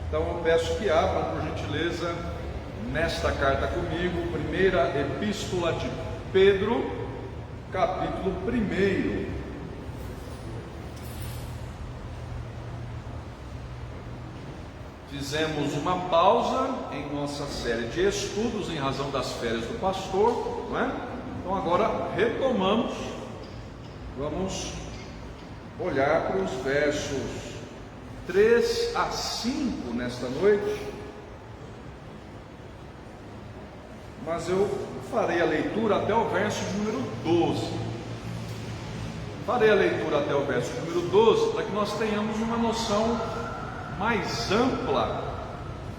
Então eu peço que abram, por gentileza, nesta carta comigo, primeira epístola de Pedro, capítulo 1. Fizemos uma pausa em nossa série de estudos em razão das férias do pastor, não é? Então agora retomamos, vamos olhar para os versos 3 a 5 nesta noite, mas eu farei a leitura até o verso de número 12. Farei a leitura até o verso de número 12 para que nós tenhamos uma noção mais ampla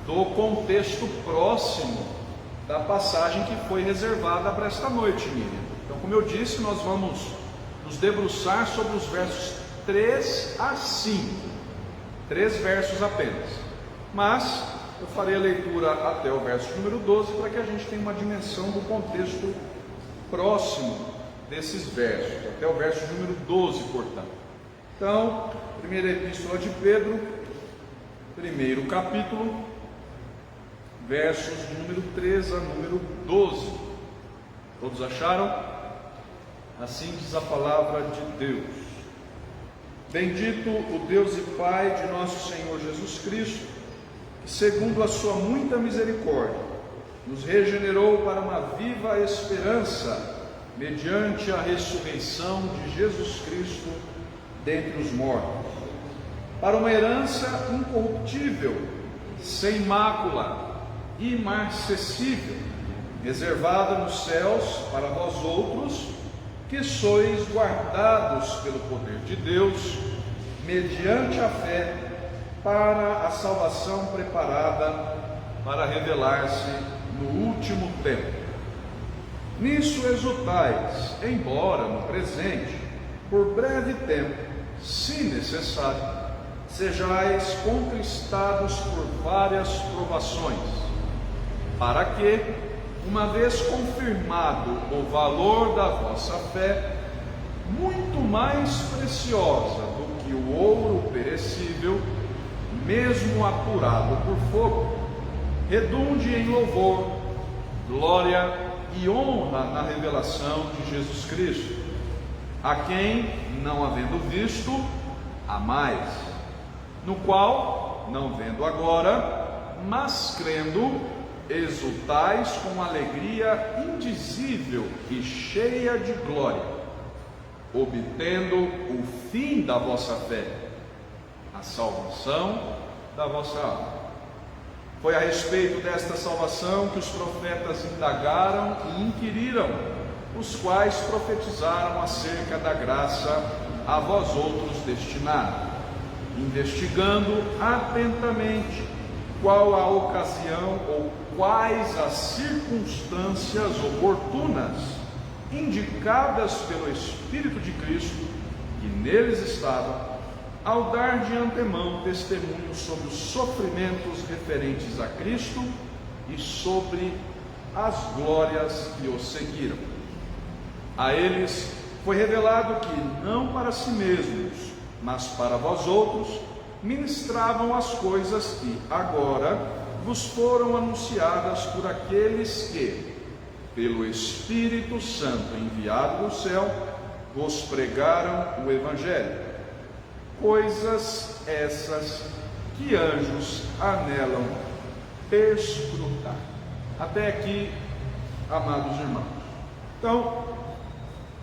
do contexto próximo da passagem que foi reservada para esta noite, Miriam. Então, como eu disse, nós vamos nos debruçar sobre os versos 3 a 5, 3 versos apenas, mas eu farei a leitura até o verso número 12 para que a gente tenha uma dimensão do contexto próximo desses versos, até o verso número 12, portanto. Então, primeira epístola de Pedro, primeiro capítulo, versos de número 3 a número 12. Todos acharam? Assim diz a palavra de Deus. Bendito o Deus e Pai de nosso Senhor Jesus Cristo, que segundo a sua muita misericórdia, nos regenerou para uma viva esperança, mediante a ressurreição de Jesus Cristo dentre os mortos, para uma herança incorruptível, sem mácula, imarcessível, reservada nos céus para vós outros, que sois guardados pelo poder de Deus, mediante a fé, para a salvação preparada para revelar-se no último tempo. Nisso exultais, embora no presente, por breve tempo, se necessário, sejais contristados por várias provações, para que, uma vez confirmado o valor da vossa fé, muito mais preciosa do que o ouro perecível, mesmo apurado por fogo, redunde em louvor, glória e honra na revelação de Jesus Cristo, a quem, não havendo visto, amais, no qual, não vendo agora, mas crendo, exultais com alegria indizível e cheia de glória, obtendo o fim da vossa fé, a salvação da vossa alma. Foi a respeito desta salvação que os profetas indagaram e inquiriram, os quais profetizaram acerca da graça a vós outros destinada, investigando atentamente qual a ocasião ou quais as circunstâncias oportunas indicadas pelo Espírito de Cristo, que neles estava, ao dar de antemão testemunho sobre os sofrimentos referentes a Cristo e sobre as glórias que o seguiram. A eles foi revelado que, não para si mesmos, mas para vós outros, ministravam as coisas que agora vos foram anunciadas por aqueles que, pelo Espírito Santo enviado do céu, vos pregaram o Evangelho. Coisas essas que anjos anelam perscrutar. Até aqui, amados irmãos. Então,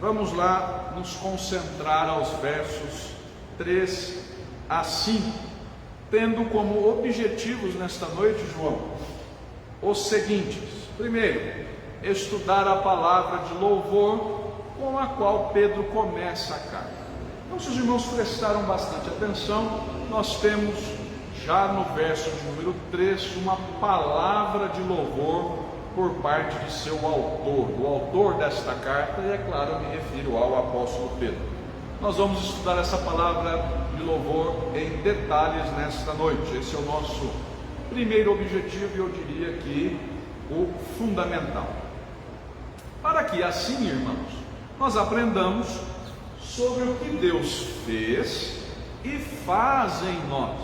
vamos lá nos concentrar aos versos 3 a 5, tendo como objetivos nesta noite, João, os seguintes: primeiro, estudar a palavra de louvor com a qual Pedro começa a carta. Então, se os irmãos prestaram bastante atenção, nós temos já no verso de número 3 uma palavra de louvor por parte de seu autor, do autor desta carta, e é claro, eu me refiro ao apóstolo Pedro. Nós vamos estudar essa palavra de louvor em detalhes nesta noite. Esse é o nosso primeiro objetivo e eu diria que o fundamental. Para que assim, irmãos, nós aprendamos sobre o que Deus fez e faz em nós.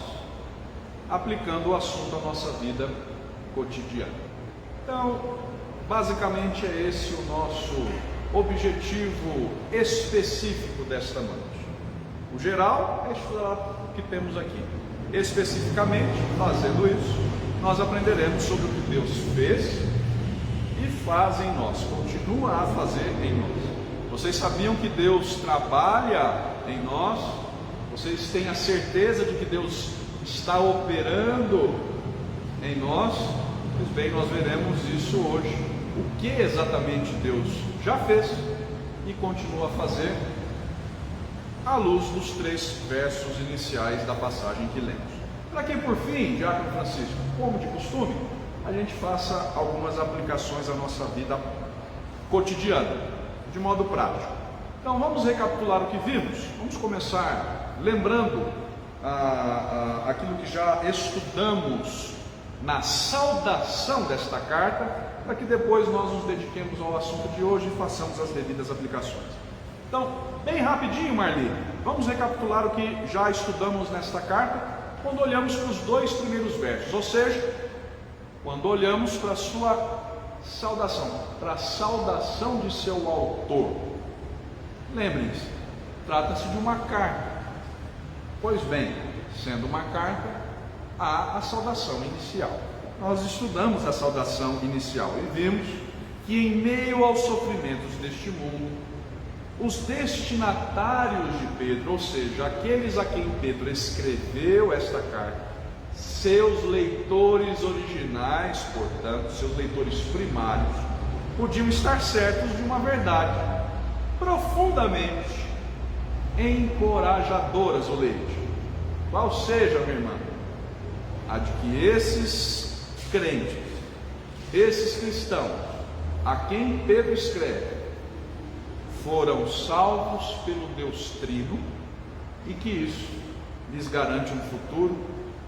aplicando o assunto à nossa vida cotidiana. Então, basicamente é esse o nosso objetivo específico desta noite. O geral é estudar o que temos aqui. Especificamente, fazendo isso, nós aprenderemos sobre o que Deus fez e faz em nós, continua a fazer em nós. Vocês sabiam que Deus trabalha em nós? Vocês têm a certeza de que Deus está operando em nós? Pois bem, nós veremos isso hoje. O que exatamente Deus já fez e continua a fazer, à luz dos 3 versos iniciais da passagem que lemos. Para que, por fim, Diácono Francisco, como de costume, a gente faça algumas aplicações à nossa vida cotidiana, de modo prático. Então, vamos recapitular o que vimos. Vamos começar lembrando aquilo que já estudamos na saudação desta carta, para que depois nós nos dediquemos ao assunto de hoje e façamos as devidas aplicações. Então, bem rapidinho, Marli, vamos recapitular o que já estudamos nesta carta, quando olhamos para os 2 primeiros versos, ou seja, quando olhamos para a sua saudação, para a saudação de seu autor. Lembrem-se, trata-se de uma carta. Pois bem, sendo uma carta, há a saudação inicial. Nós estudamos a saudação inicial e vimos que em meio aos sofrimentos deste mundo, os destinatários de Pedro, ou seja, aqueles a quem Pedro escreveu esta carta, seus leitores originais, portanto, seus leitores primários, podiam estar certos de uma verdade profundamente encorajadoras, o leite. Qual seja, minha irmã? A de que esses crentes, esses cristãos, a quem Pedro escreve, foram salvos pelo Deus Trino e que isso lhes garante um futuro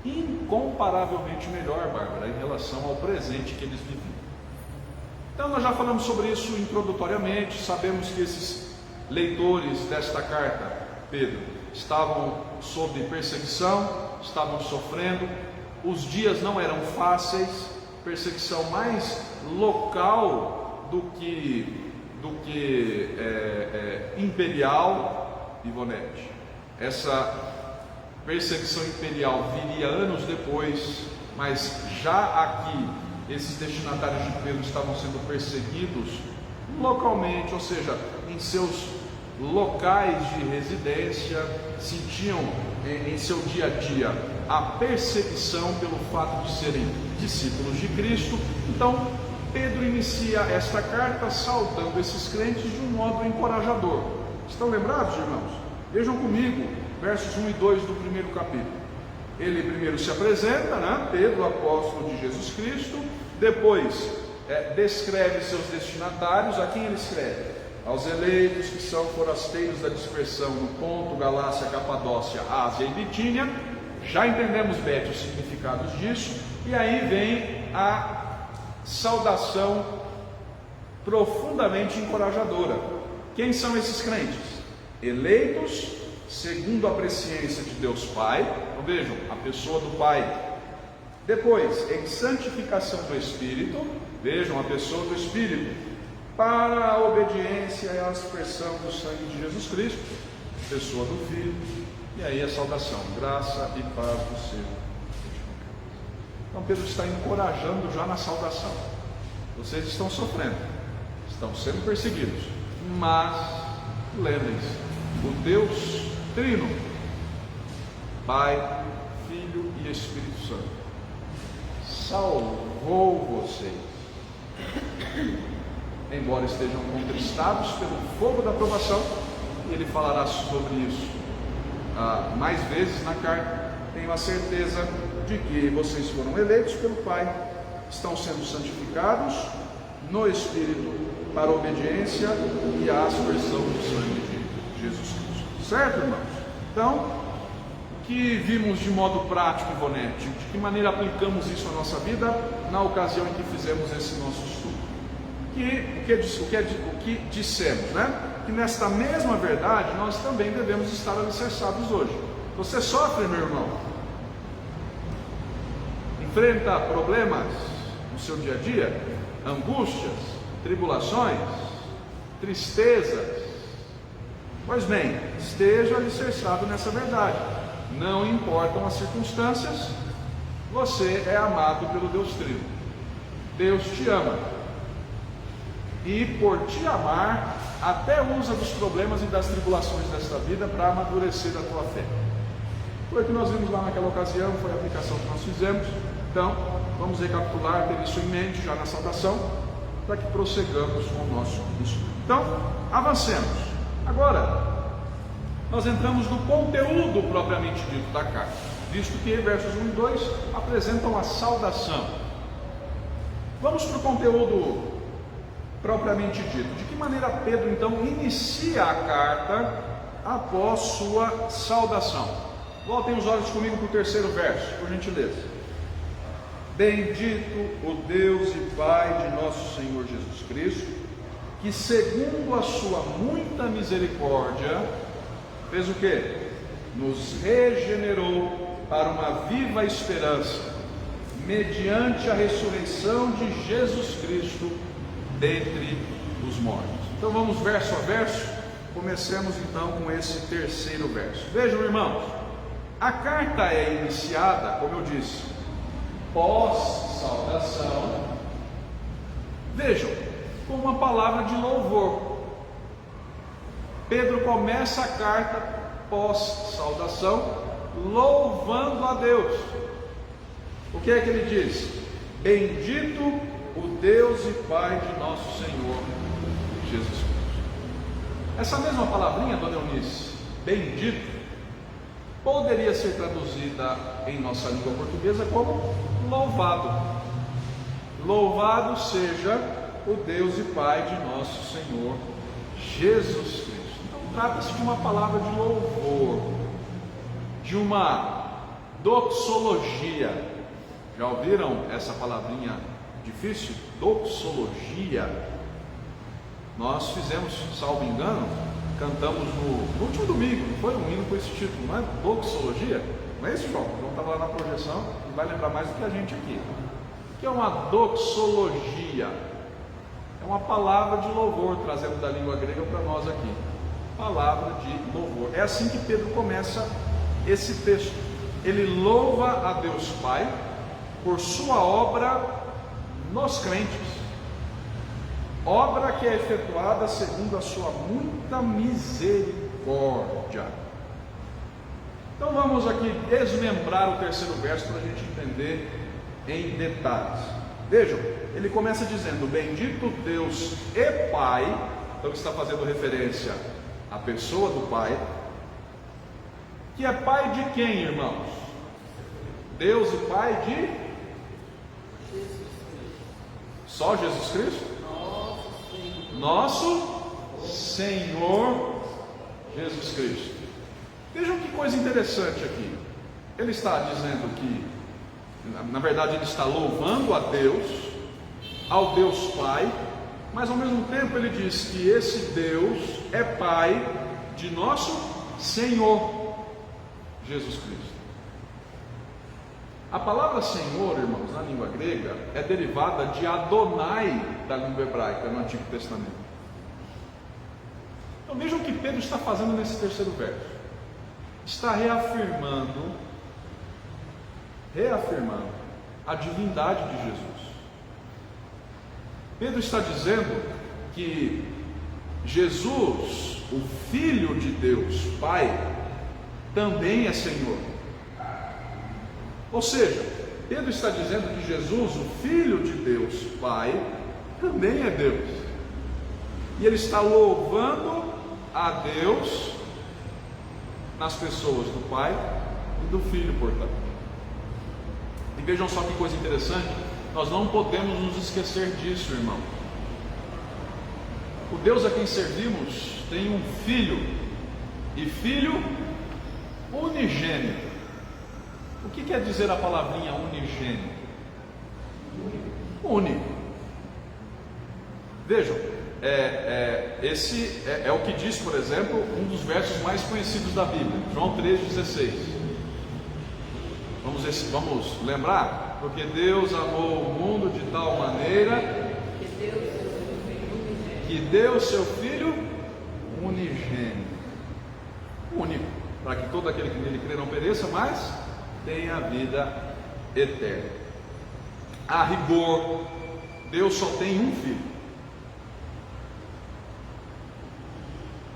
incomparavelmente melhor, Bárbara, em relação ao presente que eles viviam. Então nós já falamos sobre isso introdutoriamente, sabemos que esses leitores desta carta, Pedro, estavam sob perseguição, estavam sofrendo, os dias não eram fáceis, perseguição mais local do que imperial, Ivonete. Essa perseguição imperial viria anos depois, mas já aqui esses destinatários de Pedro estavam sendo perseguidos localmente, ou seja, em seus locais de residência, sentiam em seu dia a dia a perseguição pelo fato de serem discípulos de Cristo. Então Pedro inicia esta carta saudando esses crentes de um modo encorajador. Estão lembrados, irmãos? Vejam comigo, versos 1 e 2 do primeiro capítulo. Ele primeiro se apresenta, né? Pedro, apóstolo de Jesus Cristo. Depois descreve seus destinatários. A quem ele escreve? Aos eleitos que são forasteiros da dispersão no Ponto, Galácia, Capadócia, Ásia e Bitínia. Já entendemos bem os significados disso. E aí vem a saudação profundamente encorajadora. Quem são esses crentes? Eleitos segundo a presciência de Deus Pai. Então vejam, a pessoa do Pai. Depois, em santificação do Espírito. Vejam, a pessoa do Espírito, para a obediência e a aspersão do sangue de Jesus Cristo. Pessoa do Filho. E aí a saudação, graça e paz do Senhor. Então Pedro está encorajando já na saudação. Vocês estão sofrendo, estão sendo perseguidos, mas lembrem-se, o Deus Trino, Pai, Filho e Espírito Santo, salvou vocês, embora estejam contristados pelo fogo da provação, e ele falará sobre isso mais vezes na carta. Tenho a certeza de que vocês foram eleitos pelo Pai, estão sendo santificados no Espírito para a obediência e a aspersão do sangue de Jesus Cristo. Certo, irmãos? Então, o que vimos de modo prático, Ivonete? De que maneira aplicamos isso à nossa vida na ocasião em que fizemos esse nosso estudo? O que dissemos, né? Que nesta mesma verdade nós também devemos estar alicerçados hoje. Você sofre, meu irmão? enfrenta problemas no seu dia a dia, angústias, tribulações, tristezas. Pois bem, esteja alicerçado nessa verdade. Não importam as circunstâncias, você é amado pelo Deus Trino. Deus te ama. E por te amar, até usa dos problemas e das tribulações desta vida para amadurecer a tua fé. Foi o que nós vimos lá naquela ocasião, foi a aplicação que nós fizemos. Então, vamos recapitular, ter isso em mente já na saudação, para que prosseguamos com o nosso estudo. Então, avancemos. Agora, nós entramos no conteúdo propriamente dito da carta, visto que versos 1 e 2 apresentam a saudação. Vamos para o conteúdo propriamente dito. De que maneira Pedro então inicia a carta após sua saudação? Voltem os olhos comigo para o terceiro verso, por gentileza. Bendito o Deus e Pai de nosso Senhor Jesus Cristo, que segundo a sua muita misericórdia, fez o quê? Nos regenerou para uma viva esperança, mediante a ressurreição de Jesus Cristo dentre os mortos. Então vamos verso a verso, comecemos então com esse terceiro verso. Vejam, irmãos, a carta é iniciada, como eu disse, pós-saudação. Vejam, com uma palavra de louvor. Pedro começa a carta pós-saudação louvando a Deus. O que é que ele diz? Bendito o Deus e Pai de nosso Senhor Jesus Cristo. Essa mesma palavrinha, dona Eunice, bendito, poderia ser traduzida em nossa língua portuguesa como louvado. Louvado seja o Deus e Pai de nosso Senhor Jesus Cristo. Então trata-se de uma palavra de louvor, de uma doxologia. Já ouviram essa palavrinha difícil? Doxologia. Nós fizemos, salvo engano, cantamos no último domingo, não foi um hino com esse título, não é? Doxologia? Não é esse, João? O João estava lá na projeção e vai lembrar mais do que a gente aqui. O que é uma doxologia? É uma palavra de louvor, trazendo da língua grega para nós aqui. Palavra de louvor. É assim que Pedro começa esse texto. Ele louva a Deus Pai por sua obra nos crentes. Obra que é efetuada segundo a sua muita misericórdia. Então vamos aqui desmembrar o terceiro verso para a gente entender em detalhes. Vejam, ele começa dizendo: bendito Deus e Pai. Então está fazendo referência à pessoa do Pai, que é Pai de quem, irmãos? Deus e Pai de só Jesus Cristo? Nosso Senhor Jesus Cristo. Vejam que coisa interessante aqui. Ele está dizendo que, na verdade, ele está louvando a Deus, ao Deus Pai, mas ao mesmo tempo ele diz que esse Deus é Pai de nosso Senhor Jesus Cristo. A palavra Senhor, irmãos, na língua grega, é derivada de Adonai da língua hebraica no Antigo Testamento. Então vejam o que Pedro está fazendo nesse terceiro verso. Está reafirmando a divindade de Jesus. Pedro está dizendo que Jesus, o Filho de Deus, Pai, também é Senhor. Ou seja, Pedro está dizendo que Jesus, o Filho de Deus, Pai, também é Deus. E ele está louvando a Deus nas pessoas do Pai e do Filho, portanto. E vejam só que coisa interessante, nós não podemos nos esquecer disso, irmão. O Deus a quem servimos tem um Filho, e Filho unigênito. O que quer dizer a palavrinha unigênito? Único. Vejam, esse é o que diz, por exemplo, um dos versos mais conhecidos da Bíblia, João 3,16. Vamos lembrar? Porque Deus amou o mundo de tal maneira que deu seu Filho unigênito, único, para que todo aquele que nele crê não pereça, mas tenha vida eterna. A rigor, Deus só tem um Filho,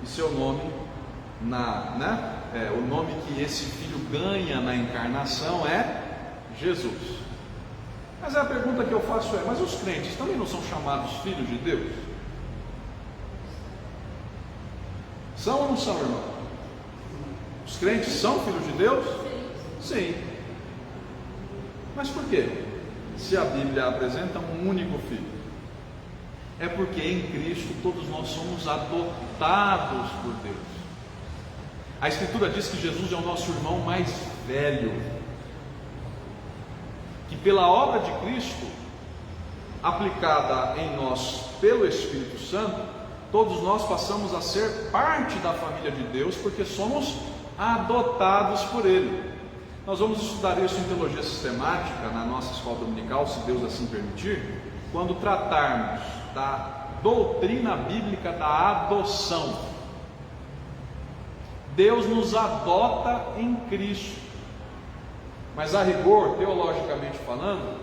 e seu nome, o nome que esse Filho ganha na encarnação é Jesus. Mas a pergunta que eu faço é: mas os crentes também não são chamados filhos de Deus? São ou não são, irmão? Os crentes são filhos de Deus? Sim. Mas por quê? Se a Bíblia apresenta um único Filho, é porque em Cristo todos nós somos adotados por Deus. A Escritura diz que Jesus é o nosso irmão mais velho, que pela obra de Cristo, aplicada em nós pelo Espírito Santo, todos nós passamos a ser parte da família de Deus, porque somos adotados por Ele. Nós vamos estudar isso em teologia sistemática na nossa escola dominical, se Deus assim permitir, quando tratarmos da doutrina bíblica da adoção. Deus nos adota em Cristo, mas a rigor, teologicamente falando,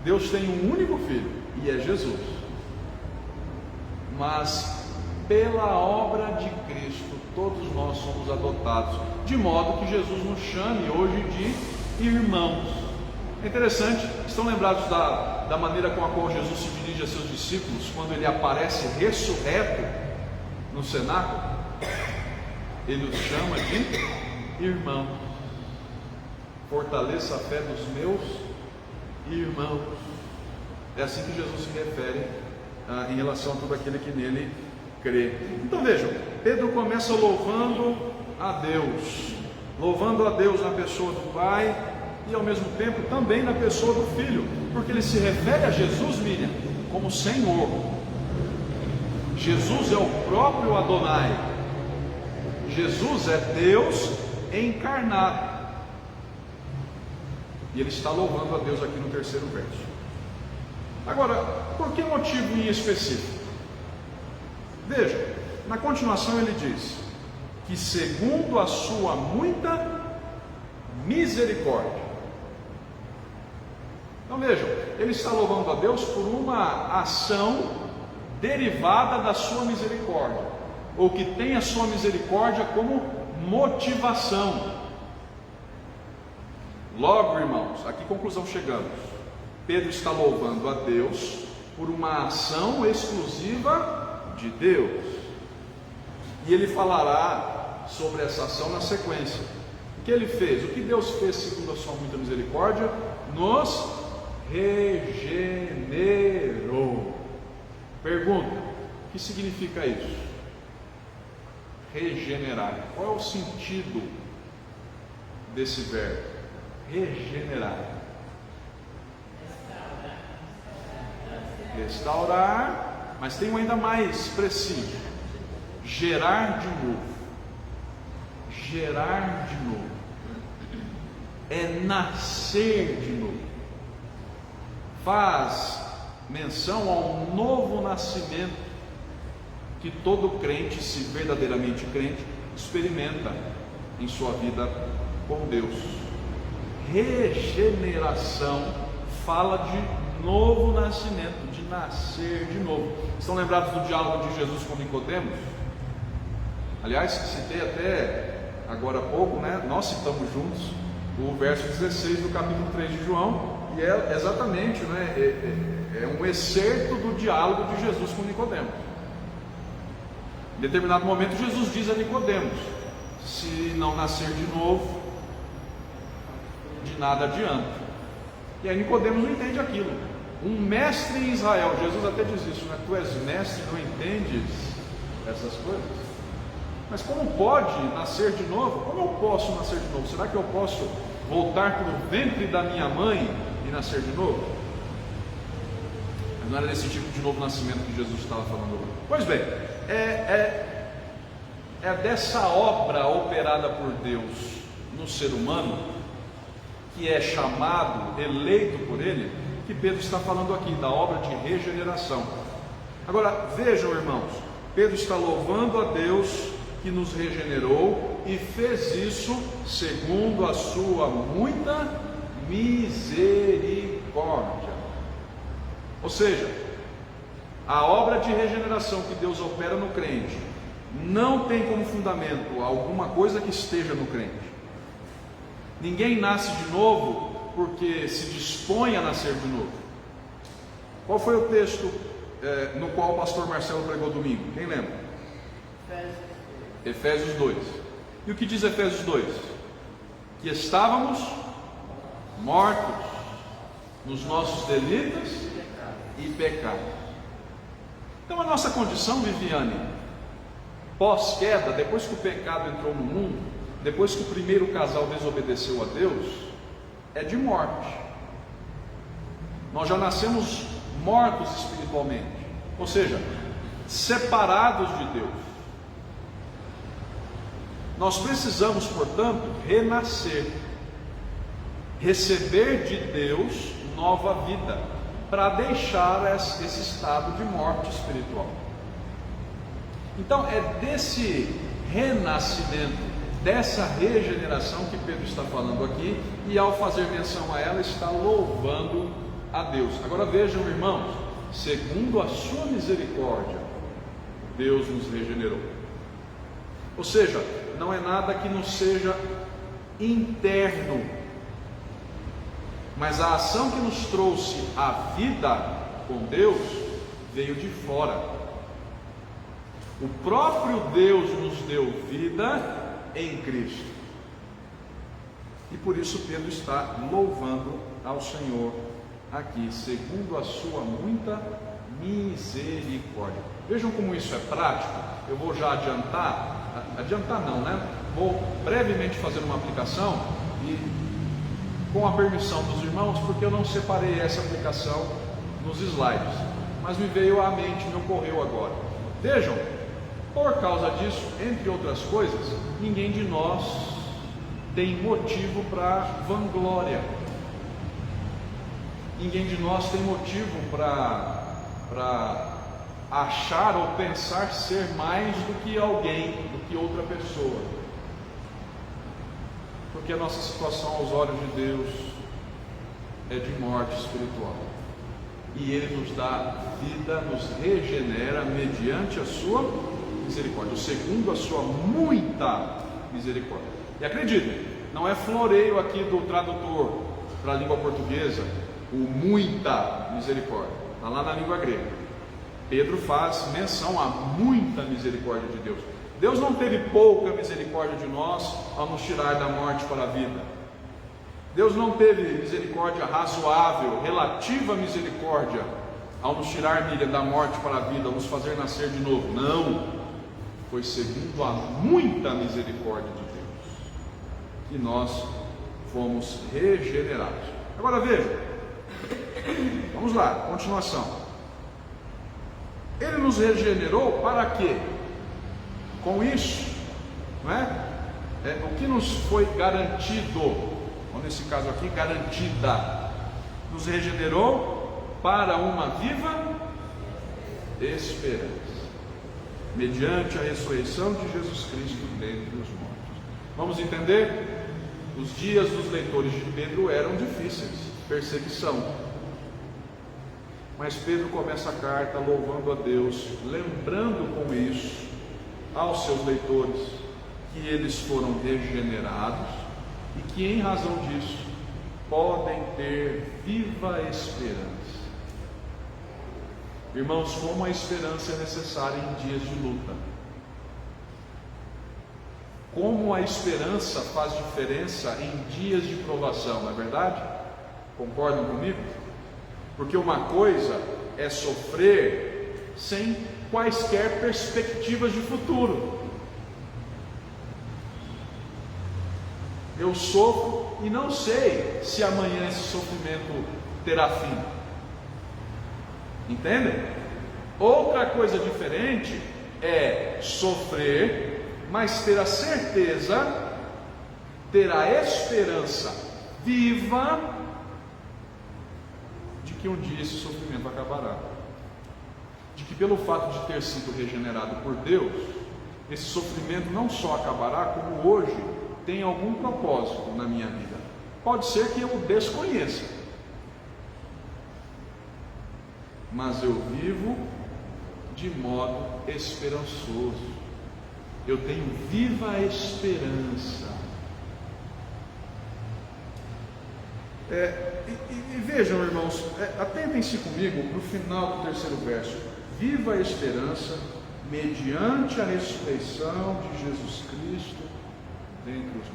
Deus tem um único Filho, e é Jesus. Mas pela obra de Cristo, todos nós somos adotados, de modo que Jesus nos chame hoje de irmãos. É interessante, estão lembrados da maneira com a qual Jesus se dirige a seus discípulos, quando ele aparece ressurreto no cenáculo? Ele os chama de irmãos. Fortaleça a fé dos meus irmãos. É assim que Jesus se refere em relação a todo aquele que nele crê. Então vejam, Pedro começa louvando a Deus na pessoa do Pai, e ao mesmo tempo também na pessoa do Filho, porque ele se refere a Jesus, Miriam, como Senhor. Jesus é o próprio Adonai. Jesus é Deus encarnado. E ele está louvando a Deus aqui no terceiro verso. Agora, por que motivo em específico? Veja, na continuação ele diz que segundo a sua muita misericórdia. Então vejam, ele está louvando a Deus por uma ação derivada da sua misericórdia, ou que tem a sua misericórdia como motivação. Logo, irmãos, a que conclusão chegamos? Pedro está louvando a Deus por uma ação exclusiva de Deus, e ele falará sobre essa ação na sequência. O que ele fez? O que Deus fez segundo a sua muita misericórdia? Nos regenerou. Pergunta: o que significa isso? Regenerar. Qual é o sentido desse verbo? Regenerar. Restaurar, mas tem um ainda mais preciso: gerar de novo. Gerar de novo é nascer de novo. Faz menção a um novo nascimento que todo crente, se verdadeiramente crente, experimenta em sua vida com Deus. Regeneração fala de novo nascimento, de nascer de novo. Estão lembrados do diálogo de Jesus com Nicodemos? Aliás, citei até agora há pouco, nós citamos juntos o verso 16 do capítulo 3 de João, e é exatamente, é um excerto do diálogo de Jesus com Nicodemos. Em determinado momento Jesus diz a Nicodemos: se não nascer de novo, de nada adianta. E aí Nicodemos não entende aquilo. Um mestre em Israel, Jesus até diz isso, tu és mestre e não entendes essas coisas? Mas como pode nascer de novo? Como eu posso nascer de novo? Será que eu posso voltar para o ventre da minha mãe e nascer de novo? Mas não era desse tipo de novo nascimento que Jesus estava falando agora. Pois bem, é dessa obra operada por Deus no ser humano que é chamado, eleito por Ele, que Pedro está falando aqui, da obra de regeneração. Agora, vejam, irmãos, Pedro está louvando a Deus que nos regenerou e fez isso segundo a sua muita misericórdia. Ou seja, a obra de regeneração que Deus opera no crente não tem como fundamento alguma coisa que esteja no crente. Ninguém nasce de novo porque se dispõe a nascer de novo. Qual foi o texto no qual o pastor Marcelo pregou domingo? Quem lembra? Efésios 2. E o que diz Efésios 2? Que estávamos mortos nos nossos delitos e pecados. Então a nossa condição, Viviane, pós-queda, depois que o pecado entrou no mundo, depois que o primeiro casal desobedeceu a Deus, é de morte. Nós já nascemos mortos espiritualmente, ou seja, separados de Deus. Nós precisamos, portanto, renascer, receber de Deus nova vida, para deixar esse estado de morte espiritual. Então é desse renascimento, dessa regeneração que Pedro está falando aqui, e ao fazer menção a ela, está louvando a Deus. Agora vejam, irmãos, segundo a sua misericórdia, Deus nos regenerou. Ou seja, não é nada que nos seja interno, mas a ação que nos trouxe a vida com Deus veio de fora. O próprio Deus nos deu vida em Cristo. E por isso Pedro está louvando ao Senhor aqui, segundo a sua muita misericórdia. Vejam como isso é prático. Eu vou já adiantar não, né? Vou brevemente fazer uma aplicação e com a permissão dos irmãos, porque eu não separei essa aplicação nos slides, mas me veio à mente, me ocorreu agora. Vejam, por causa disso, entre outras coisas, ninguém de nós tem motivo para vanglória. Ninguém de nós tem motivo para achar ou pensar ser mais do que alguém, do que outra pessoa. Porque a nossa situação aos olhos de Deus é de morte espiritual. E Ele nos dá vida, nos regenera mediante a sua misericórdia, segundo a sua muita misericórdia. E acreditem, não é floreio aqui do tradutor para a língua portuguesa, o muita misericórdia, está lá na língua grega. Pedro faz menção a muita misericórdia de Deus. Deus não teve pouca misericórdia de nós ao nos tirar da morte para a vida. Deus não teve misericórdia razoável, relativa misericórdia ao nos tirar da morte para a vida, ao nos fazer nascer de novo. Não, foi segundo a muita misericórdia de Deus que nós fomos regenerados. Agora veja, vamos lá, continuação. Ele nos regenerou para quê? Com isso, não é? O que nos foi garantido, ou nesse caso aqui, garantida, nos regenerou para uma viva esperança, mediante a ressurreição de Jesus Cristo dentre os mortos. Vamos entender? Os dias dos leitores de Pedro eram difíceis, perseguição. Mas Pedro começa a carta louvando a Deus, lembrando com isso aos seus leitores que eles foram regenerados e que em razão disso podem ter viva esperança. Irmãos, como a esperança é necessária em dias de luta, como a esperança faz diferença em dias de provação, não é verdade? Concordam comigo? Porque uma coisa é sofrer sem quaisquer perspectivas de futuro. Eu sofro e não sei se amanhã esse sofrimento terá fim. Entendem? Outra coisa diferente é sofrer, mas ter a certeza, ter a esperança viva de que um dia esse sofrimento acabará, de que pelo fato de ter sido regenerado por Deus, esse sofrimento não só acabará, como hoje tem algum propósito na minha vida. Pode ser que eu o desconheça, mas eu vivo de modo esperançoso. Eu tenho viva esperança. E vejam, irmãos, atentem-se comigo para o final do terceiro verso. Viva a esperança mediante a ressurreição de Jesus Cristo dentre os mortos.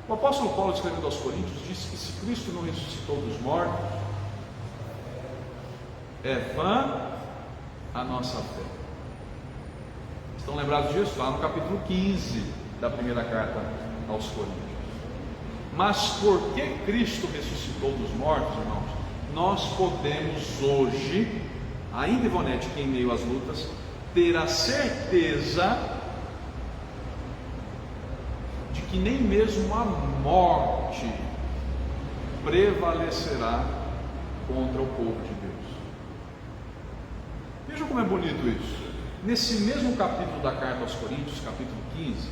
O apóstolo Paulo, escrevendo aos Coríntios, disse que se Cristo não ressuscitou dos mortos, é vã a nossa fé. Estão lembrados disso? Está no capítulo 15 da primeira carta aos Coríntios. Mas porque Cristo ressuscitou dos mortos, irmãos, nós podemos hoje, ainda Ivonete, que em meio às lutas, ter a certeza de que nem mesmo a morte prevalecerá contra o povo de Deus. Vejam como é bonito isso. Nesse mesmo capítulo da carta aos Coríntios, capítulo 15,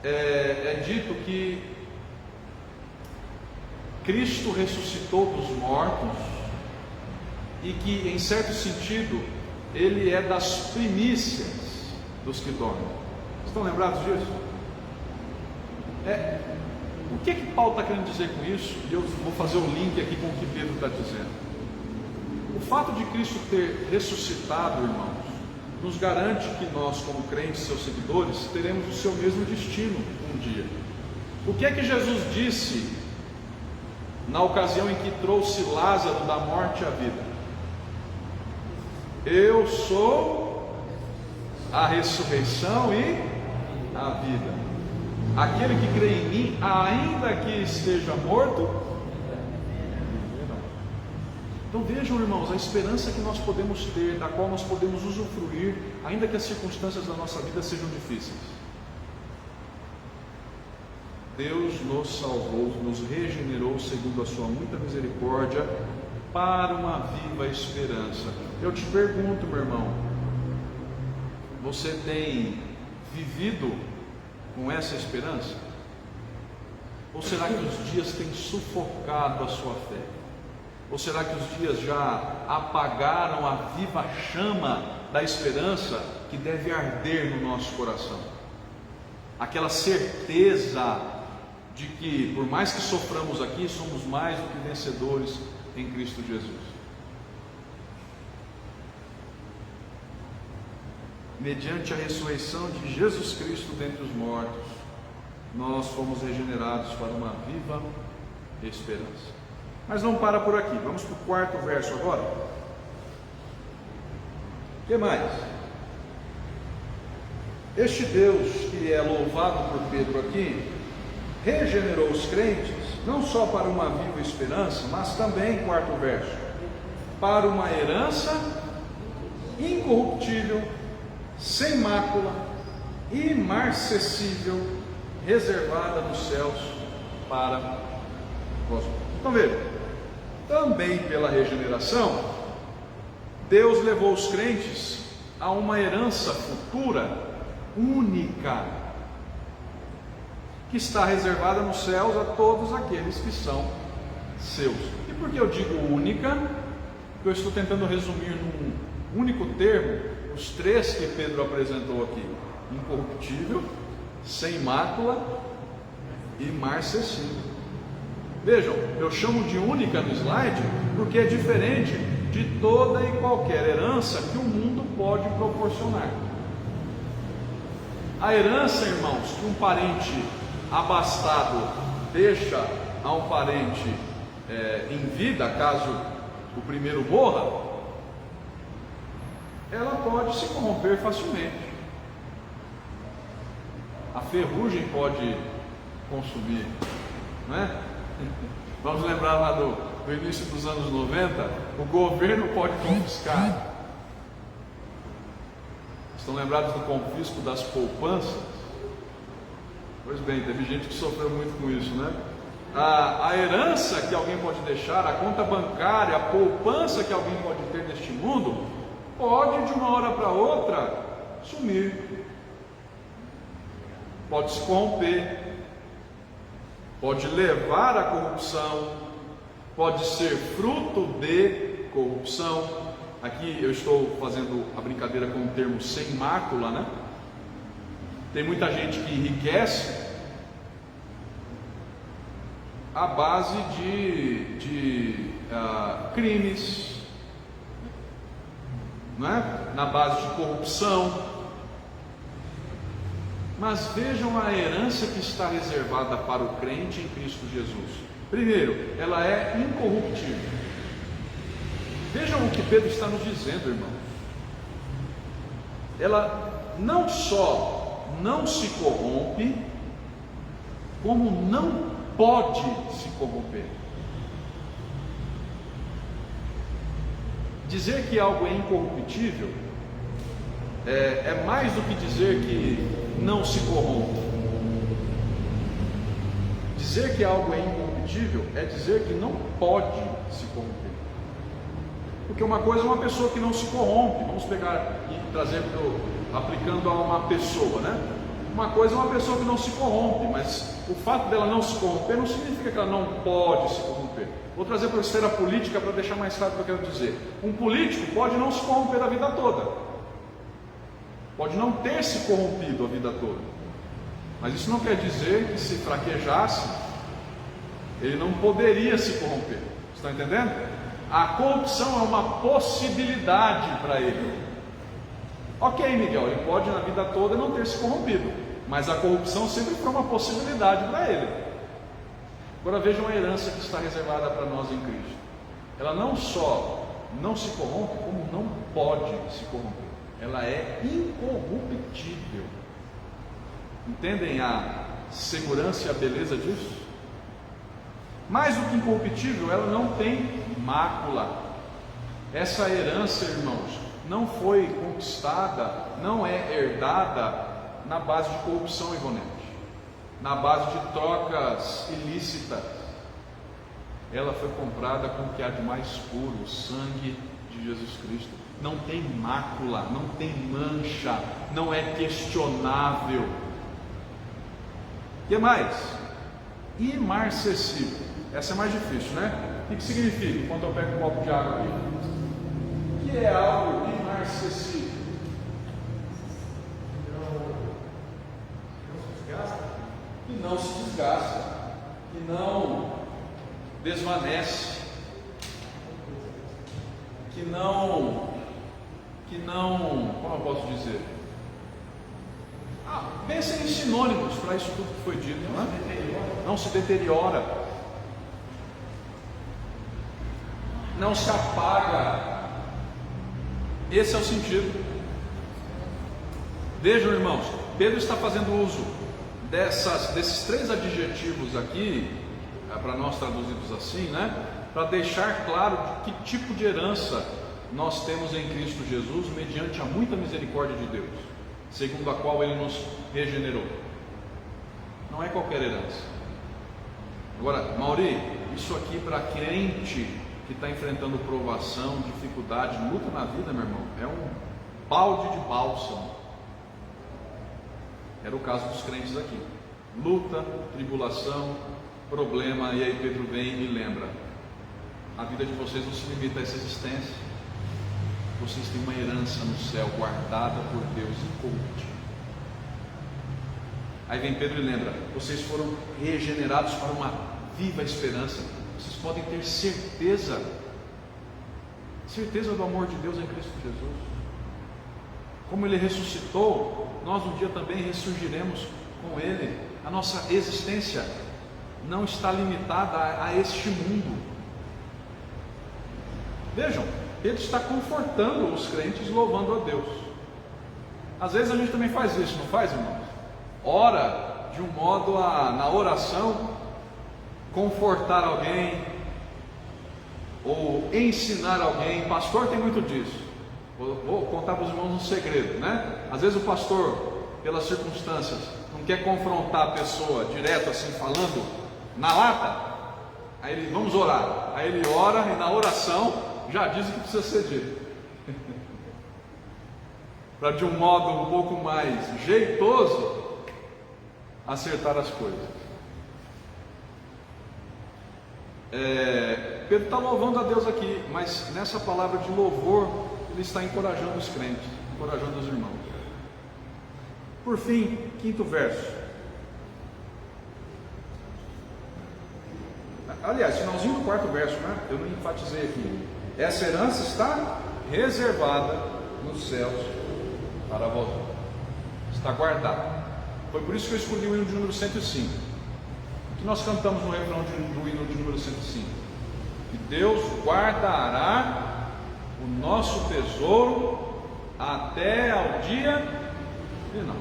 é dito que Cristo ressuscitou dos mortos e que, em certo sentido, Ele é das primícias dos que dormem. Estão lembrados disso? O que Paulo está querendo dizer com isso? E eu vou fazer um link aqui com o que Pedro está dizendo. O fato de Cristo ter ressuscitado, irmãos, nos garante que nós, como crentes, seus seguidores, teremos o seu mesmo destino um dia. O que é que Jesus disse na ocasião em que trouxe Lázaro da morte à vida? Eu sou a ressurreição e a vida. Aquele que crê em mim, ainda que esteja morto, então vejam, irmãos, a esperança que nós podemos ter, da qual nós podemos usufruir, ainda que as circunstâncias da nossa vida sejam difíceis. Deus nos salvou, nos regenerou segundo a sua muita misericórdia, para uma viva esperança. Eu te pergunto, meu irmão, você tem vivido com essa esperança? Ou será que os dias têm sufocado a sua fé? Ou será que os dias já apagaram a viva chama da esperança que deve arder no nosso coração? Aquela certeza de que, por mais que soframos aqui, somos mais do que vencedores em Cristo Jesus. Mediante a ressurreição de Jesus Cristo dentre os mortos, nós fomos regenerados para uma viva esperança. Mas não para por aqui, vamos para o quarto verso agora. O que mais? Este Deus que é louvado por Pedro aqui, regenerou os crentes, não só para uma viva esperança, mas também, quarto verso, para uma herança incorruptível, sem mácula, imarcessível, reservada nos céus para vós. Então veja, também pela regeneração, Deus levou os crentes a uma herança futura, única, que está reservada nos céus a todos aqueles que são seus. E por que eu digo única? Porque eu estou tentando resumir num único termo os três que Pedro apresentou aqui: incorruptível, sem mácula e imarcessível. Vejam, eu chamo de única no slide porque é diferente de toda e qualquer herança que o mundo pode proporcionar. A herança, irmãos, que um parente abastado deixa a um parente em vida, caso o primeiro morra, ela pode se corromper facilmente. A ferrugem pode consumir, não é? Vamos lembrar lá do início dos anos 90, o governo pode confiscar. Estão lembrados do confisco das poupanças? Pois bem, teve gente que sofreu muito com isso, né? a herança que alguém pode deixar, a conta bancária, a poupança que alguém pode ter neste mundo, pode de uma hora para outra sumir, pode se corromper, pode levar à corrupção, pode ser fruto de corrupção. Aqui eu estou fazendo a brincadeira com o termo sem mácula, né? Tem muita gente que enriquece à base de crimes, não é? Na base de corrupção. Mas vejam a herança que está reservada para o crente em Cristo Jesus. Primeiro, ela é incorruptível. Vejam o que Pedro está nos dizendo, irmãos. Ela não só não se corrompe, como não pode se corromper. Dizer que algo é incorruptível é mais do que dizer que não se corrompe. Dizer que algo é incorruptível é dizer que não pode se corromper. Porque uma coisa é uma pessoa que não se corrompe. Vamos pegar e trazer aplicando a uma pessoa, né? Uma coisa é uma pessoa que não se corrompe, mas o fato dela não se corromper não significa que ela não pode se corromper. Vou trazer para a esfera política para deixar mais claro o que eu quero dizer. Um político pode não se corromper a vida toda, pode não ter se corrompido a vida toda, mas isso não quer dizer que se fraquejasse, ele não poderia se corromper. Estão entendendo? A corrupção é uma possibilidade para ele. Ok, Miguel, ele pode na vida toda não ter se corrompido, mas a corrupção sempre foi uma possibilidade para ele. Agora vejam a herança que está reservada para nós em Cristo. Ela não só não se corrompe, como não pode se corromper. Ela é incorruptível. Entendem a segurança e a beleza disso? Mais do que incorruptível, ela não tem mácula. Essa herança, irmãos, não foi conquistada, não é herdada na base de corrupção, Ivonete, na base de trocas ilícitas. Ela foi comprada com o que há de mais puro, o sangue de Jesus Cristo. Não tem mácula, não tem mancha, não é questionável. O que mais? Imarcessível. Essa é mais difícil, né? O que significa? Enquanto eu pego um copo de água aqui, o que é algo imarcessível? Que não se desgasta, que não desvanece, que não, como eu posso dizer? Pensem em sinônimos para isso tudo que foi dito, não se deteriora, não se apaga. Esse é o sentido. Vejam, irmãos, Pedro está fazendo uso desses três adjetivos aqui, para nós traduzidos assim, né? Para deixar claro de que tipo de herança nós temos em Cristo Jesus, mediante a muita misericórdia de Deus, segundo a qual Ele nos regenerou. Não é qualquer herança. Agora, Mauri, isso aqui para crente que está enfrentando provação, dificuldade, luta na vida, meu irmão, é um balde de bálsamo. Era o caso dos crentes aqui. Luta, tribulação, problema, e aí Pedro vem e lembra: a vida de vocês não se limita a essa existência. Vocês têm uma herança no céu, guardada por Deus, incorruptível. Aí vem Pedro e lembra: vocês foram regenerados para uma viva esperança. Vocês podem ter certeza do amor de Deus em Cristo Jesus. Como Ele ressuscitou, nós um dia também ressurgiremos com Ele. A nossa existência não está limitada a este mundo. Vejam, Pedro está confortando os crentes, louvando a Deus. Às vezes a gente também faz isso, não faz, irmãos? Ora de um modo na oração, confortar alguém, ou ensinar alguém. Pastor tem muito disso. Vou contar para os irmãos um segredo, né? Às vezes o pastor, pelas circunstâncias, não quer confrontar a pessoa direto assim falando, na lata. Aí ele, vamos orar. Aí ele ora e na oração já diz o que precisa ser dito. Para de um modo um pouco mais jeitoso acertar as coisas. Pedro está louvando a Deus aqui, mas nessa palavra de louvor ele está encorajando os crentes, encorajando os irmãos. Por fim, 5º verso. Aliás, finalzinho do 4º verso, né? Eu não enfatizei aqui. Essa herança está reservada nos céus para vós. Está guardada. Foi por isso que eu escolhi o hino de número 105. O que nós cantamos no refrão do hino de número 105? Que Deus guardará o nosso tesouro até ao dia final.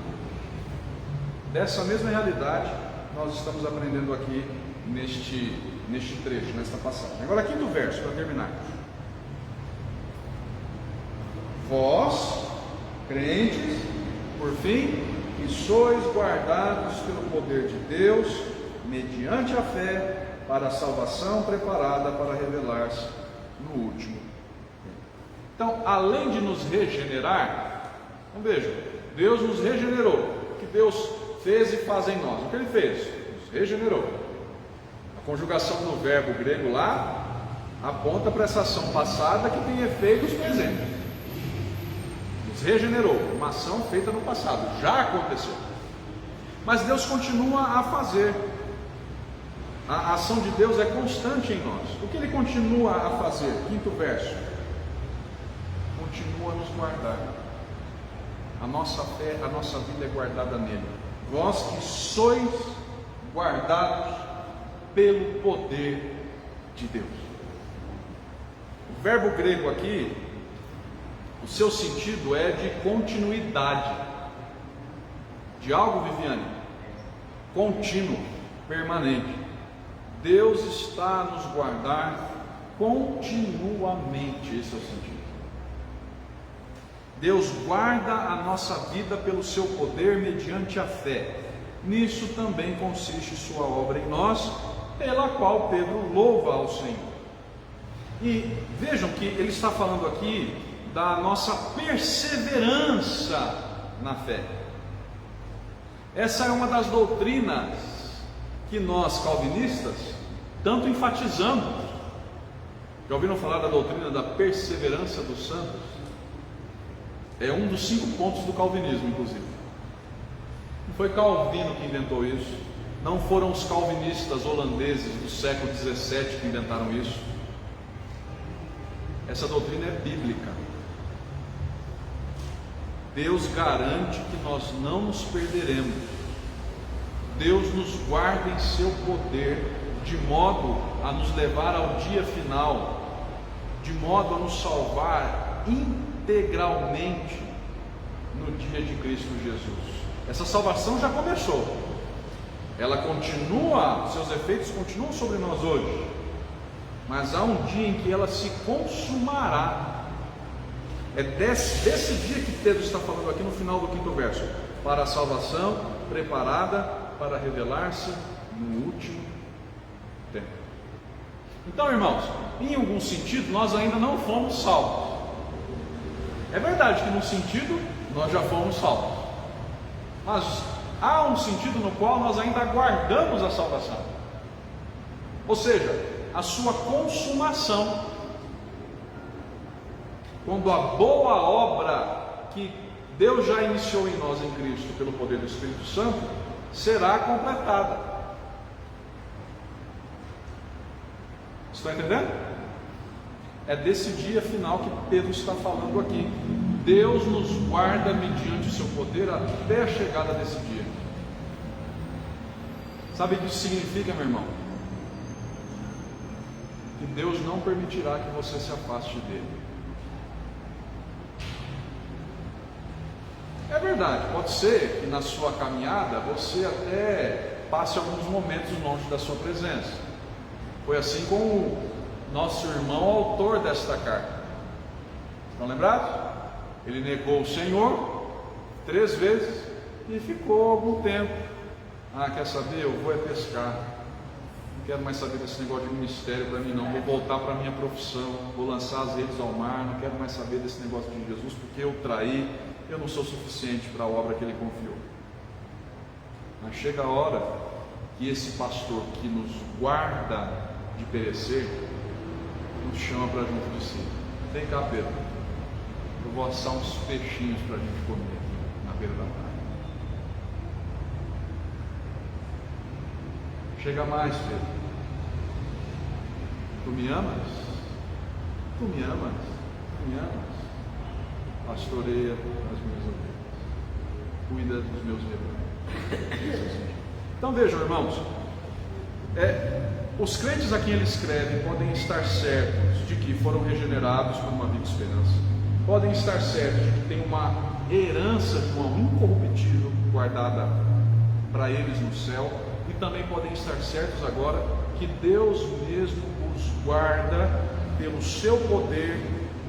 Dessa mesma realidade nós estamos aprendendo aqui neste trecho, nesta passagem. Agora, 5º verso, para terminar. Vós, crentes, por fim, que sois guardados pelo poder de Deus, mediante a fé, para a salvação preparada para revelar-se no último. Então, além de nos regenerar, então vejam, Deus nos regenerou. O que Deus fez e faz em nós? O que Ele fez? Nos regenerou. A conjugação do verbo grego lá aponta para essa ação passada que tem efeitos presentes. Nos regenerou, uma ação feita no passado, já aconteceu. Mas Deus continua a fazer. A ação de Deus é constante em nós. O que Ele continua a fazer? 5º verso. Continua a nos guardar. A nossa fé, a nossa vida é guardada nele. Vós que sois guardados pelo poder de Deus. O verbo grego aqui, o seu sentido é de continuidade. De algo, Viviane? Contínuo, permanente. Deus está a nos guardar continuamente, esse é o sentido. Deus guarda a nossa vida pelo seu poder mediante a fé. Nisso também consiste sua obra em nós, pela qual Pedro louva ao Senhor. E vejam que ele está falando aqui da nossa perseverança na fé. Essa é uma das doutrinas que nós calvinistas tanto enfatizamos. Já ouviram falar da doutrina da perseverança dos santos? É um dos 5 pontos do calvinismo, inclusive. Não foi Calvino que inventou isso, não foram os calvinistas holandeses do século XVII que inventaram isso. Essa doutrina é bíblica. Deus garante que nós não nos perderemos. Deus nos guarda em seu poder, de modo a nos levar ao dia final, de modo a nos salvar integralmente no dia de Cristo Jesus. Essa salvação já começou, ela continua, seus efeitos continuam sobre nós hoje, mas há um dia em que ela se consumará. É desse dia que Pedro está falando aqui no final do 5º verso, para a salvação preparada para revelar-se no último tempo. Então, irmãos, em algum sentido nós ainda não fomos salvos. É verdade que no sentido nós já fomos salvos, mas há um sentido no qual nós ainda aguardamos a salvação, ou seja, a sua consumação, quando a boa obra que Deus já iniciou em nós em Cristo pelo poder do Espírito Santo será completada. Estão entendendo? É desse dia final que Pedro está falando aqui. Deus nos guarda mediante o seu poder até a chegada desse dia. Sabe o que isso significa, meu irmão? Que Deus não permitirá que você se afaste dele. É verdade, pode ser que na sua caminhada você até passe alguns momentos longe da sua presença. Foi assim com o nosso irmão autor desta carta. Estão lembrados? Ele negou o Senhor 3 vezes e ficou algum tempo. Quer saber? Eu vou pescar. quero mais saber desse negócio de ministério para mim não, vou voltar para a minha profissão, vou lançar as redes ao mar, não quero mais saber desse negócio de Jesus, porque eu traí, eu não sou suficiente para a obra que Ele confiou. Mas chega a hora que esse pastor que nos guarda de perecer, nos chama para junto de si. Vem cá, Pedro, eu vou assar uns peixinhos para a gente comer aqui na beira da praia. Chega mais, Pedro. Tu me amas? Tu me amas? Tu me amas? Pastoreia as minhas ovelhas. Cuida dos meus rebanhos. Então vejam, irmãos, os crentes a quem ele escreve podem estar certos de que foram regenerados por uma viva esperança. Podem estar certos de que tem uma herança de uma incorruptível guardada para eles no céu. E também podem estar certos agora que Deus mesmo os guarda pelo seu poder,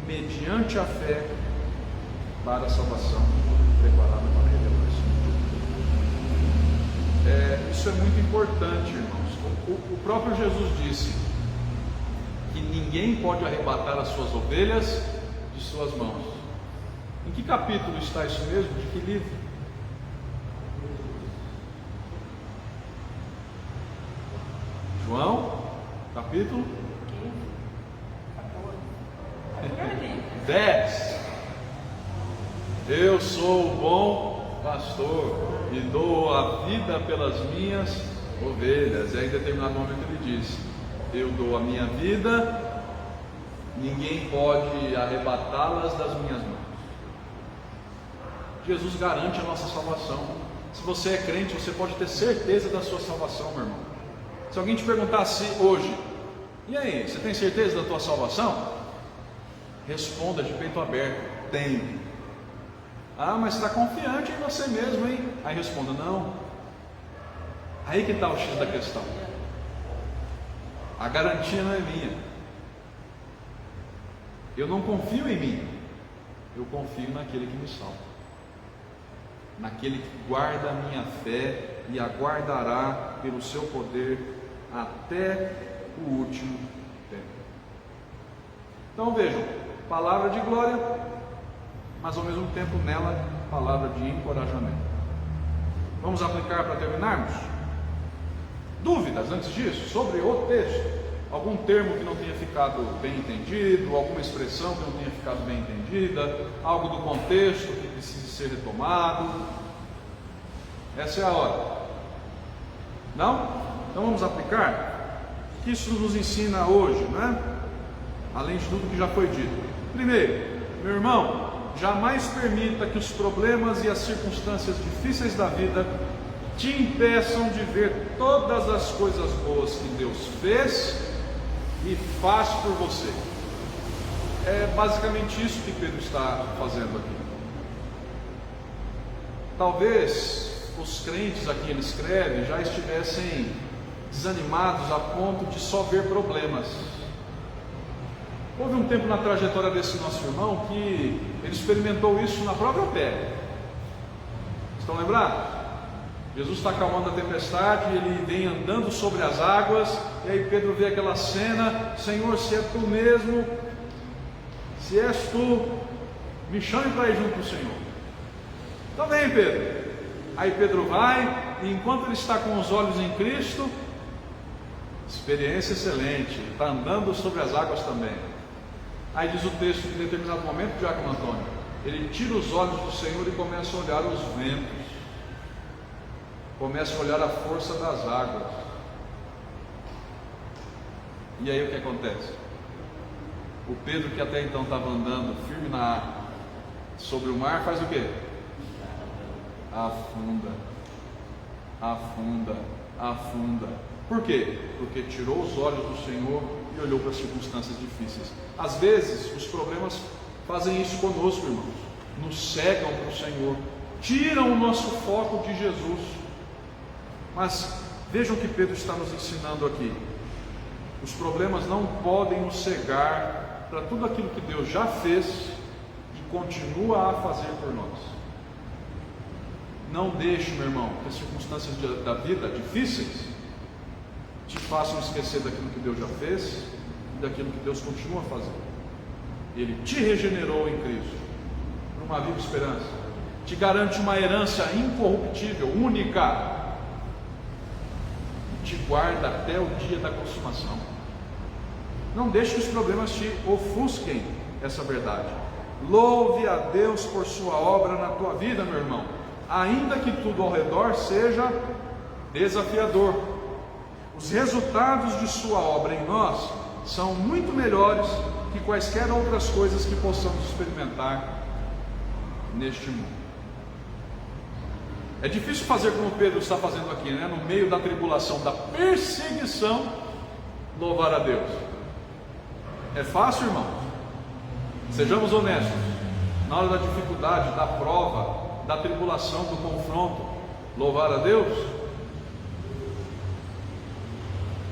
mediante a fé, para a salvação preparada para a revelação. Isso é muito importante, irmãos. O próprio Jesus disse que ninguém pode arrebatar as suas ovelhas de suas mãos. Em que capítulo está isso mesmo? De que livro? João, capítulo 10. Eu sou o bom pastor e dou a vida pelas minhas ovelhas. E aí, em determinado momento, ele diz: eu dou a minha vida, ninguém pode arrebatá-las das minhas mãos. Jesus garante a nossa salvação. Se você é crente, você pode ter certeza da sua salvação, meu irmão. Se alguém te perguntasse hoje: e aí, você tem certeza da tua salvação? Responda de peito aberto: tenho. Ah, mas está confiante em você mesmo, hein? Aí responda: não. Aí que está o X da questão. A garantia não é minha. Eu não confio em mim. Eu confio naquele que me salva, naquele que guarda a minha fé e a guardará pelo seu poder até o último tempo. Então vejam, palavra de glória, mas ao mesmo tempo nela, palavra de encorajamento. Vamos aplicar para terminarmos? Dúvidas antes disso sobre o texto? Algum termo que não tenha ficado bem entendido, alguma expressão que não tenha ficado bem entendida, algo do contexto que precise ser retomado? Essa é a hora. Não? Então vamos aplicar? O que isso nos ensina hoje, né? Além de tudo que já foi dito. Primeiro, meu irmão, jamais permita que os problemas e as circunstâncias difíceis da vida te impeçam de ver todas as coisas boas que Deus fez e faz por você. É basicamente isso que Pedro está fazendo aqui. Talvez os crentes a quem ele escreve já estivessem desanimados a ponto de só ver problemas. Houve um tempo na trajetória desse nosso irmão que ele experimentou isso na própria pele. Estão lembrados? Jesus está acalmando a tempestade, ele vem andando sobre as águas, e aí Pedro vê aquela cena: Senhor, se é tu mesmo, se és tu, me chame para ir junto do Senhor. Então vem, Pedro. Aí Pedro vai, e enquanto ele está com os olhos em Cristo, experiência excelente, está andando sobre as águas também. Aí diz o texto que em determinado momento, Diácono Antônio, ele tira os olhos do Senhor e começa a olhar os ventos, começa a olhar a força das águas. E aí o que acontece? O Pedro, que até então estava andando firme sobre o mar, faz o quê? Afunda, afunda, afunda. Por quê? Porque tirou os olhos do Senhor e olhou para as circunstâncias difíceis. Às vezes os problemas fazem isso conosco, irmãos, nos cegam para o Senhor, tiram o nosso foco de Jesus. Mas vejam o que Pedro está nos ensinando aqui: os problemas não podem nos cegar para tudo aquilo que Deus já fez e continua a fazer por nós. Não deixe, meu irmão, que as circunstâncias da vida difíceis te façam esquecer daquilo que Deus já fez e daquilo que Deus continua fazendo. Ele te regenerou em Cristo, para uma viva esperança, te garante uma herança incorruptível, única, e te guarda até o dia da consumação. Não deixe que os problemas te ofusquem essa verdade. Louve a Deus por sua obra na tua vida, meu irmão, ainda que tudo ao redor seja desafiador. Os resultados de sua obra em nós são muito melhores que quaisquer outras coisas que possamos experimentar neste mundo. É difícil fazer como Pedro está fazendo aqui, né? No meio da tribulação, da perseguição, louvar a Deus. É fácil, irmão? Sejamos honestos. Na hora da dificuldade, da prova, da tribulação, do confronto, louvar a Deus?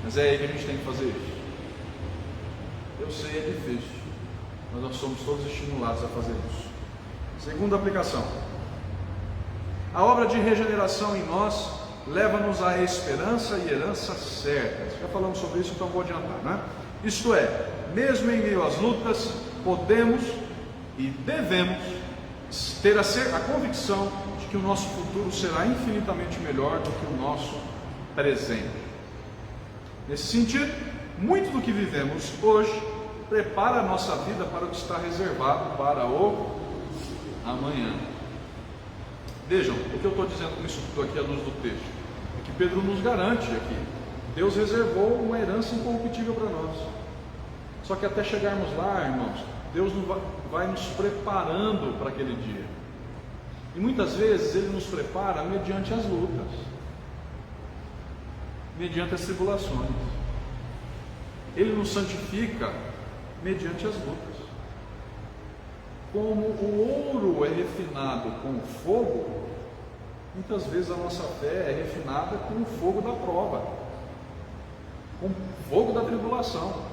Mas é aí que a gente tem que fazer isso. Eu sei, é difícil, mas nós somos todos estimulados a fazer isso. Segunda aplicação: a obra de regeneração em nós leva-nos à esperança e herança certas. Já falamos sobre isso, então vou adiantar, né? Isto é, mesmo em meio às lutas, podemos e devemos ter a convicção de que o nosso futuro será infinitamente melhor do que o nosso presente. Nesse sentido, muito do que vivemos hoje prepara a nossa vida para o que está reservado para o amanhã. Vejam, o que eu estou dizendo com isso tudo aqui à luz do texto é que Pedro nos garante aqui: Deus reservou uma herança incorruptível para nós. Só que até chegarmos lá, irmãos, Deus vai nos preparando para aquele dia. E muitas vezes Ele nos prepara mediante as lutas, mediante as tribulações. Ele nos santifica mediante as lutas. Como o ouro é refinado com o fogo, muitas vezes a nossa fé é refinada com o fogo da prova, com o fogo da tribulação.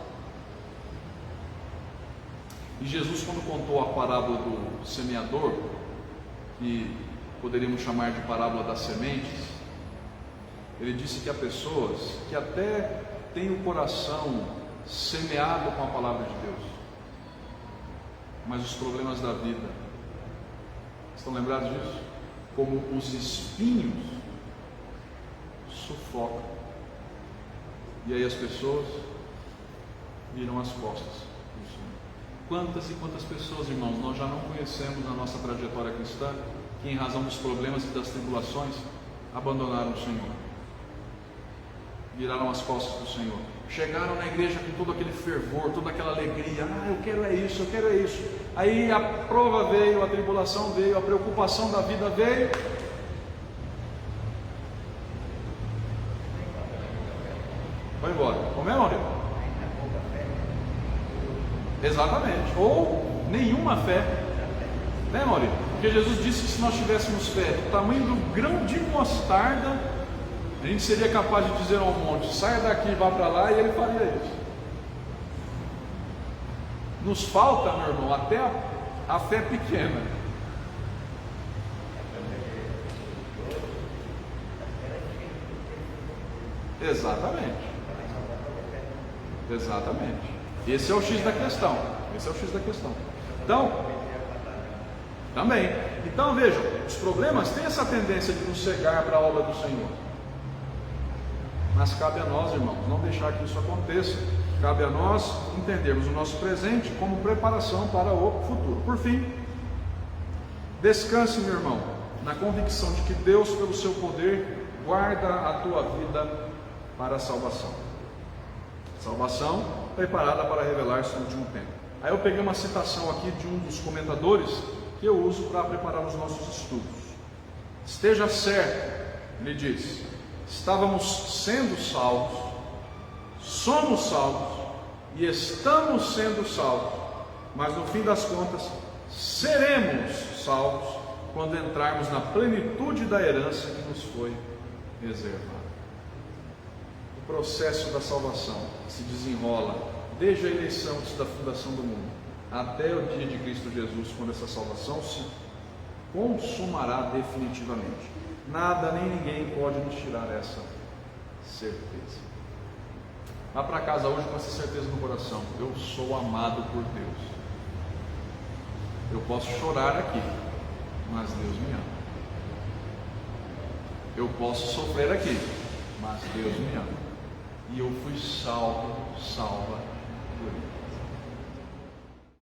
E Jesus, quando contou a parábola do semeador, que poderíamos chamar de parábola das sementes, ele disse que há pessoas que até têm o coração semeado com a palavra de Deus, mas os problemas da vida, estão lembrados disso? Como os espinhos sufocam, e aí as pessoas viram as costas. Quantas e quantas pessoas, irmãos, nós já não conhecemos na nossa trajetória cristã, que em razão dos problemas e das tribulações abandonaram o Senhor, viraram as costas do Senhor, chegaram na igreja com todo aquele fervor, toda aquela alegria: eu quero é isso, eu quero é isso. Aí a prova veio, a tribulação veio, a preocupação da vida veio, vai embora. Como é, Maurício? Exatamente, ou nenhuma fé, né, Maurício? Porque Jesus disse que se nós tivéssemos fé do tamanho do grão de mostarda, a gente seria capaz de dizer ao monte: saia daqui e vá para lá, e ele faria isso. Nos falta, meu irmão, até a fé pequena. Exatamente. Exatamente. Esse é o X da questão. Esse é o X da questão. Então, também. Então vejam, os problemas têm essa tendência de nos cegar para a obra do Senhor. Mas cabe a nós, irmãos, não deixar que isso aconteça. Cabe a nós entendermos o nosso presente como preparação para o futuro. Por fim, descanse, meu irmão, na convicção de que Deus, pelo seu poder, guarda a tua vida para a salvação. Salvação preparada para revelar-se no último tempo. Aí eu peguei uma citação aqui de um dos comentadores que eu uso para preparar os nossos estudos. Esteja certo, ele diz: estávamos sendo salvos, somos salvos e estamos sendo salvos, mas no fim das contas seremos salvos quando entrarmos na plenitude da herança que nos foi reservada. O processo da salvação se desenrola desde a eleição antes da fundação do mundo até o dia de Cristo Jesus, quando essa salvação se consumará definitivamente. Nada nem ninguém pode nos tirar essa certeza. Vá para casa hoje com essa certeza no coração: eu sou amado por Deus. Eu posso chorar aqui, mas Deus me ama. Eu posso sofrer aqui, mas Deus me ama. E eu fui salva por Ele.